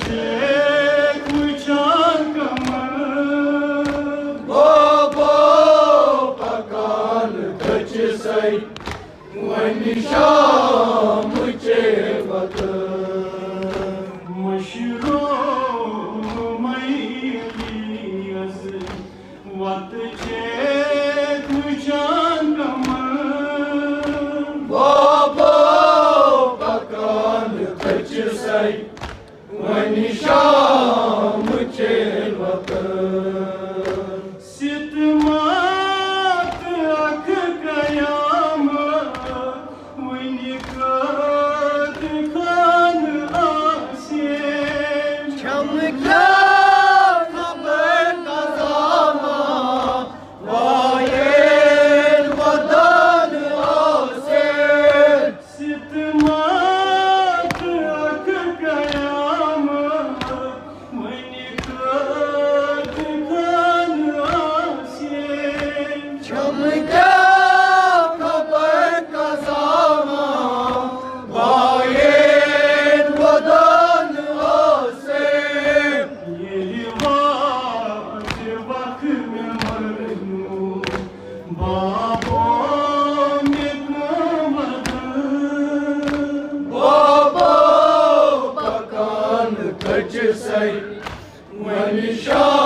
छे कुचान कमर बो पकान कच सई वनी शाम चे वक्त मशरो मैलियस वत छे कुचान कमर बो पकान कच सई वनी शाम चे वक्त सितमात अख कयामत वनी कद खान आसे चमका खबर कज़ामा वायेन वदन आसे सितमात अख कयामत वनी कद खान आसे चमका खबर कज़ामा वायेन वदन आसे ये रिवाज वक्त में मरनू बाबों में कुमद बो पकान कच सई वनी शाम